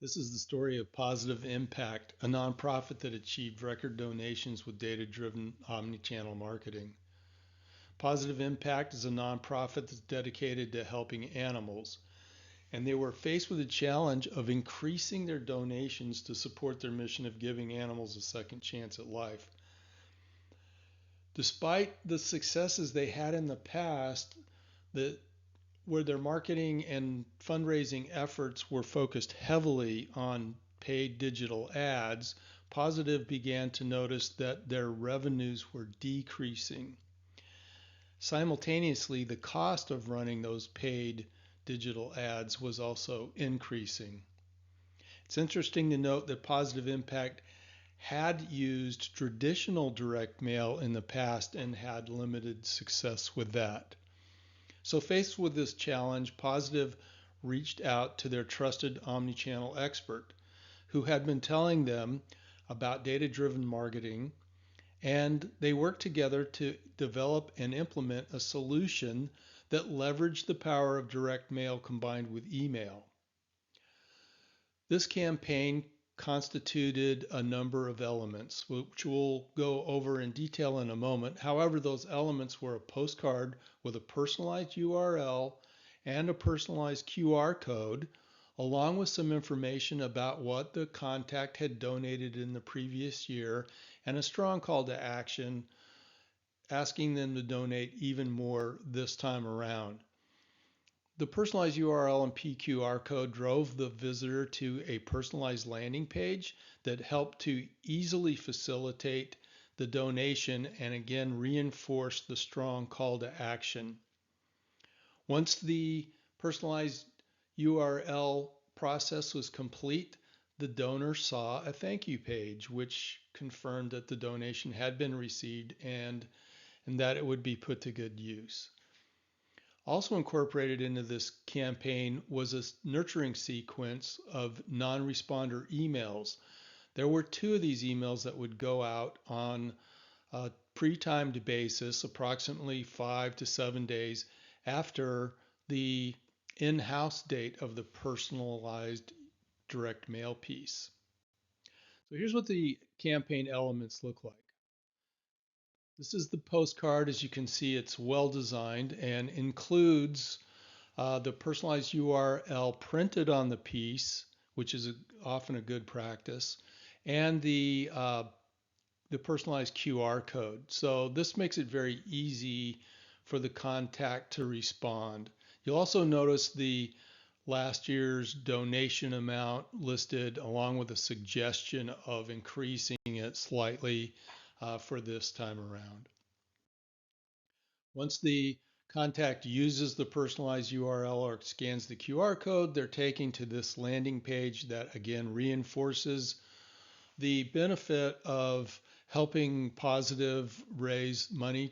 This is the story of Positive Impact, a nonprofit that achieved record donations with data-driven omnichannel marketing. Positive Impact is a nonprofit that's dedicated to helping animals, and they were faced with the challenge of increasing their donations to support their mission of giving animals a second chance at life. Despite the successes they had in the past, the where their marketing and fundraising efforts were focused heavily on paid digital ads, Positive began to notice that their revenues were decreasing. Simultaneously, the cost of running those paid digital ads was also increasing. It's interesting to note that Positive Impact had used traditional direct mail in the past and had limited success with that. So faced with this challenge, Positive reached out to their trusted omnichannel expert who had been telling them about data-driven marketing, and they worked together to develop and implement a solution that leveraged the power of direct mail combined with email. This campaign constituted a number of elements, which we'll go over in detail in a moment. However, those elements were a postcard with a personalized URL and a personalized QR code, along with some information about what the contact had donated in the previous year, and a strong call to action asking them to donate even more this time around. The personalized URL and PQR code drove the visitor to a personalized landing page that helped to easily facilitate the donation and again reinforce the strong call to action. Once the personalized URL process was complete, the donor saw a thank you page, which confirmed that the donation had been received and that it would be put to good use. Also incorporated into this campaign was a nurturing sequence of non-responder emails. There were two of these emails that would go out on a pre-timed basis, approximately 5 to 7 days after the in-house date of the personalized direct mail piece. So here's what the campaign elements look like. This is the postcard. As you can see, it's well designed and includes the personalized URL printed on the piece, which is often a good practice, and the personalized QR code. So this makes it very easy for the contact to respond. You'll also notice the last year's donation amount listed along with a suggestion of increasing it slightly for this time around. Once the contact uses the personalized URL or scans the QR code, they're taken to this landing page that again reinforces the benefit of helping Positive raise money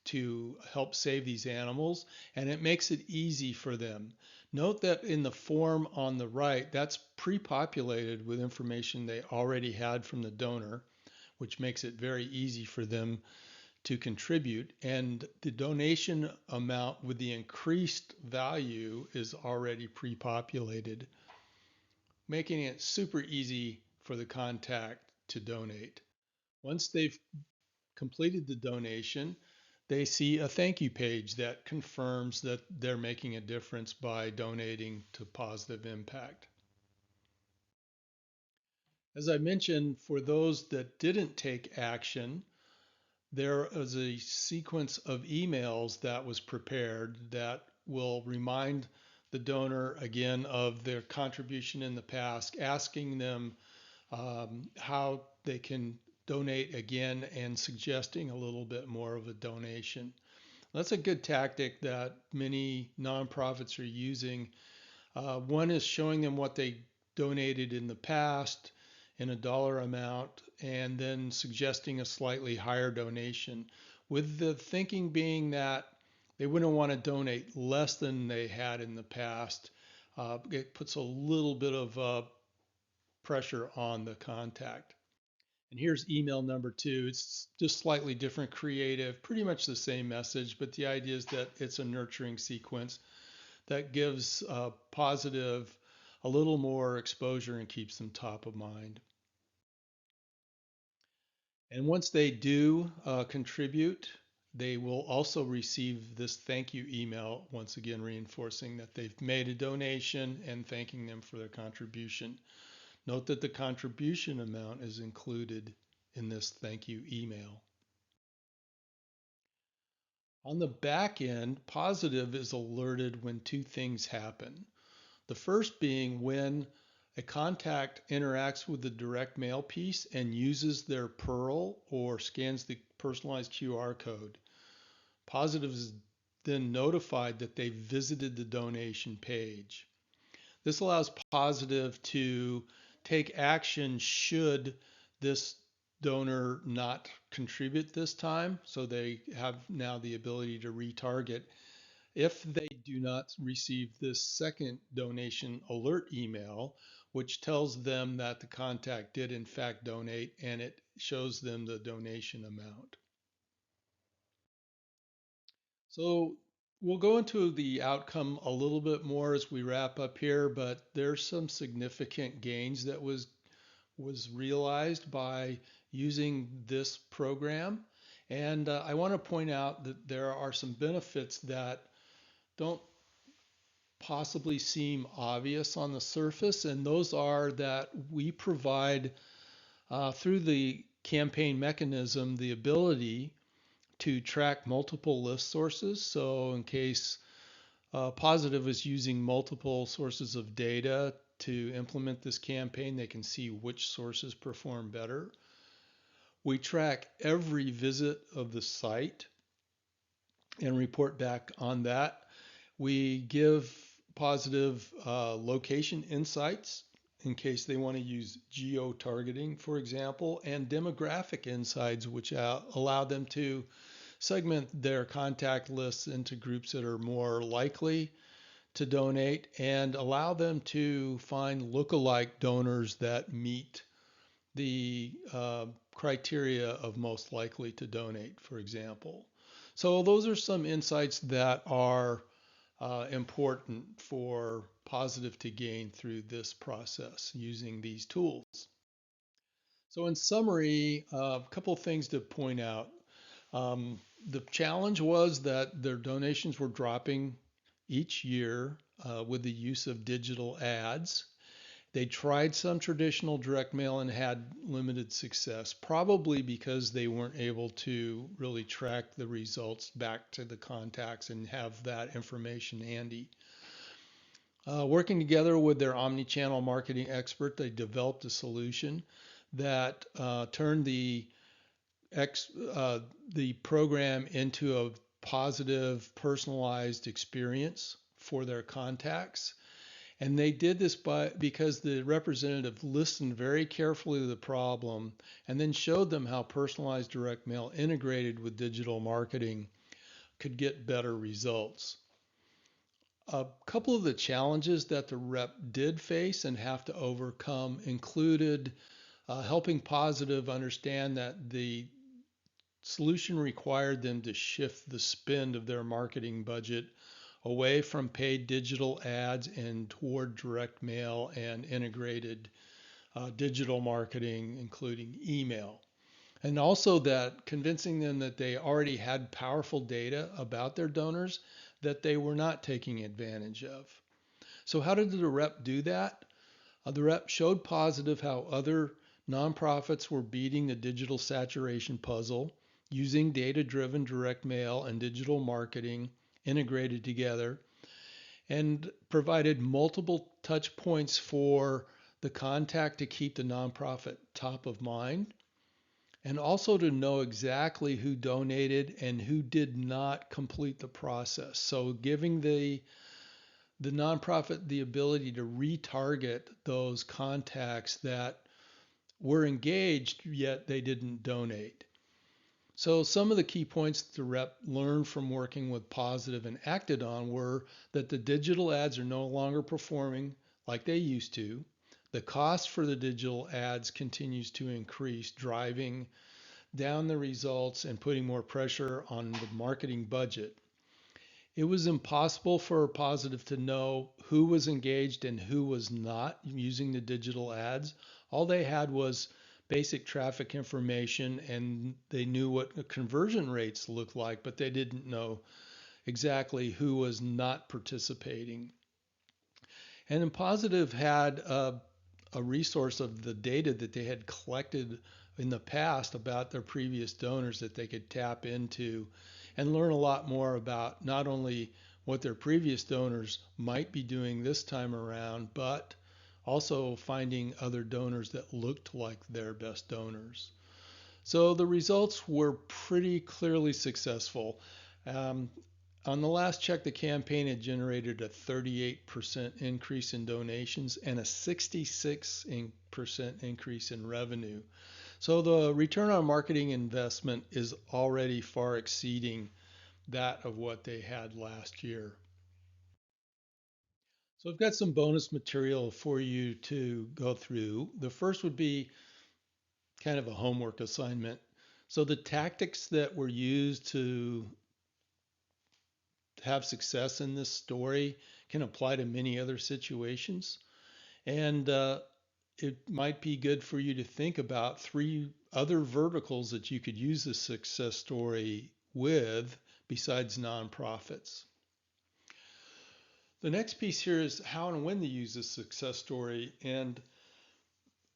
to help save these animals, and it makes it easy for them. Note that in the form on the right, that's pre-populated with information they already had from the donor, which makes it very easy for them to contribute, and the donation amount with the increased value is already pre-populated, making it super easy for the contact to donate. Once they've completed the donation, they see a thank you page that confirms that they're making a difference by donating to Positive Impact. As I mentioned, for those that didn't take action, there is a sequence of emails that was prepared that will remind the donor again of their contribution in the past, asking them how they can donate again and suggesting a little bit more of a donation. That's a good tactic that many nonprofits are using. One is showing them what they donated in the past in a dollar amount and then suggesting a slightly higher donation, with the thinking being that they wouldn't want to donate less than they had in the past. It puts a little bit of pressure on the contact. And here's email number 2. It's just slightly different creative, pretty much the same message, but the idea is that it's a nurturing sequence that gives Positive a little more exposure and keeps them top of mind. And once they do contribute, they will also receive this thank you email, once again reinforcing that they've made a donation and thanking them for their contribution. Note that the contribution amount is included in this thank you email. On the back end, Positive is alerted when two things happen. The first being when a contact interacts with the direct mail piece and uses their Pearl or scans the personalized QR code. Positive is then notified that they visited the donation page. This allows Positive to take action should this donor not contribute this time. So they have now the ability to retarget. If they do not receive this second donation alert email, which tells them that the contact did in fact donate and it shows them the donation amount. So we'll go into the outcome a little bit more as we wrap up here, but there's some significant gains that was realized by using this program. And I want to point out that there are some benefits that don't possibly seem obvious on the surface, and those are that we provide through the campaign mechanism the ability to track multiple list sources. So in case Positive is using multiple sources of data to implement this campaign, they can see which sources perform better. We track every visit of the site and report back on that. We give Positive location insights in case they want to use geo-targeting, for example, and demographic insights, which allow them to segment their contact lists into groups that are more likely to donate and allow them to find lookalike donors that meet the criteria of most likely to donate, for example. So those are some insights that are important for Positive to gain through this process using these tools. So in summary, a couple of things to point out. The challenge was that their donations were dropping each year with the use of digital ads. They tried some traditional direct mail and had limited success, probably because they weren't able to really track the results back to the contacts and have that information handy. Working together with their omni-channel marketing expert, they developed a solution that turned the program into a positive, personalized experience for their contacts. And they did this because the representative listened very carefully to the problem and then showed them how personalized direct mail integrated with digital marketing could get better results. A couple of the challenges that the rep did face and have to overcome included helping Positive understand that the solution required them to shift the spend of their marketing budget away from paid digital ads and toward direct mail and integrated digital marketing, including email. And also that convincing them that they already had powerful data about their donors that they were not taking advantage of. So how did the rep do that? The rep showed Positive how other nonprofits were beating the digital saturation puzzle using data-driven direct mail and digital marketing integrated together, and provided multiple touch points for the contact to keep the nonprofit top of mind, and also to know exactly who donated and who did not complete the process. So giving the nonprofit the ability to retarget those contacts that were engaged yet they didn't donate. So some of the key points the rep learned from working with Positive and acted on were that the digital ads are no longer performing like they used to. The cost for the digital ads continues to increase, driving down the results and putting more pressure on the marketing budget. It was impossible for Positive to know who was engaged and who was not using the digital ads. All they had was basic traffic information and they knew what the conversion rates looked like, but they didn't know exactly who was not participating. And then Positive had a resource of the data that they had collected in the past about their previous donors that they could tap into and learn a lot more about not only what their previous donors might be doing this time around, but also finding other donors that looked like their best donors. So the results were pretty clearly successful. Um, on the last check, the campaign had generated a 38% increase in donations and a 66% increase in revenue. So the return on marketing investment is already far exceeding that of what they had last year. So I've got some bonus material for you to go through. The first would be kind of a homework assignment. So the tactics that were used to have success in this story can apply to many other situations. And it might be good for you to think about three other verticals that you could use this success story with besides nonprofits. The next piece here is how and when to use this success story. And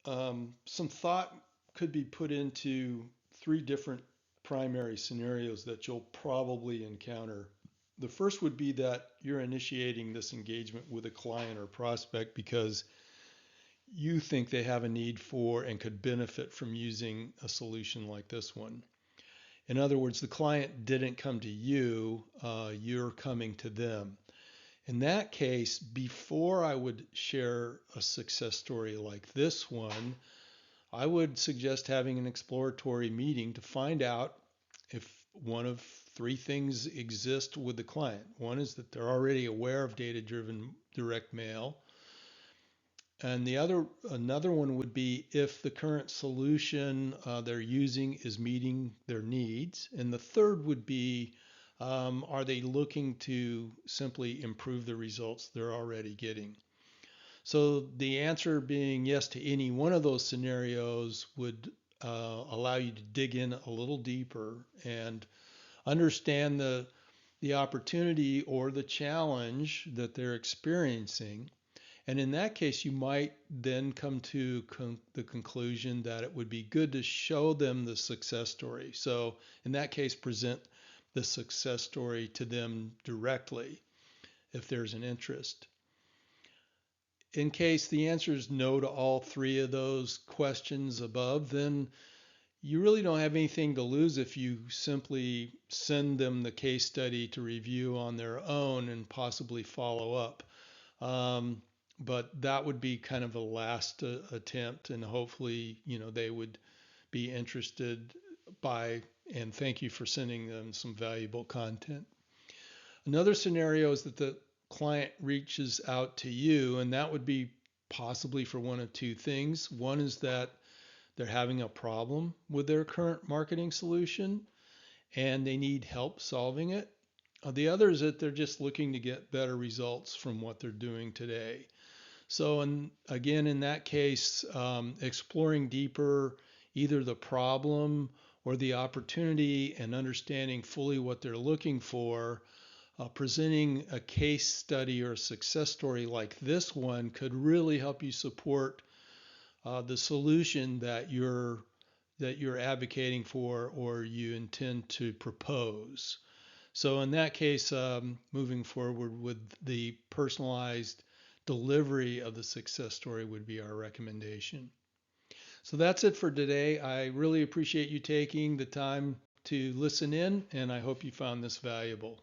some thought could be put into three different primary scenarios that you'll probably encounter. The first would be that you're initiating this engagement with a client or prospect because you think they have a need for and could benefit from using a solution like this one. In other words, the client didn't come to you, you're coming to them. In that case, before I would share a success story like this one, I would suggest having an exploratory meeting to find out if one of three things exist with the client. One is that they're already aware of data-driven direct mail. And another one would be if the current solution they're using is meeting their needs. And the third would be, are they looking to simply improve the results they're already getting? So the answer being yes to any one of those scenarios would allow you to dig in a little deeper and understand the opportunity or the challenge that they're experiencing. And in that case, you might then come to the conclusion that it would be good to show them the success story. So in that case, present the success story to them directly if there's an interest. In case the answer is no to all three of those questions above, then you really don't have anything to lose if you simply send them the case study to review on their own and possibly follow up. But that would be kind of a last attempt, and hopefully, they would be interested by, and thank you for sending them some valuable content. Another scenario is that the client reaches out to you, and that would be possibly for one of two things. One is that they're having a problem with their current marketing solution and they need help solving it. The other is that they're just looking to get better results from what they're doing today. So, again, in that case, exploring deeper either the problem or the opportunity and understanding fully what they're looking for, presenting a case study or a success story like this one could really help you support the solution that you're advocating for or you intend to propose. So in that case, moving forward with the personalized delivery of the success story would be our recommendation. So that's it for today. I really appreciate you taking the time to listen in, and I hope you found this valuable.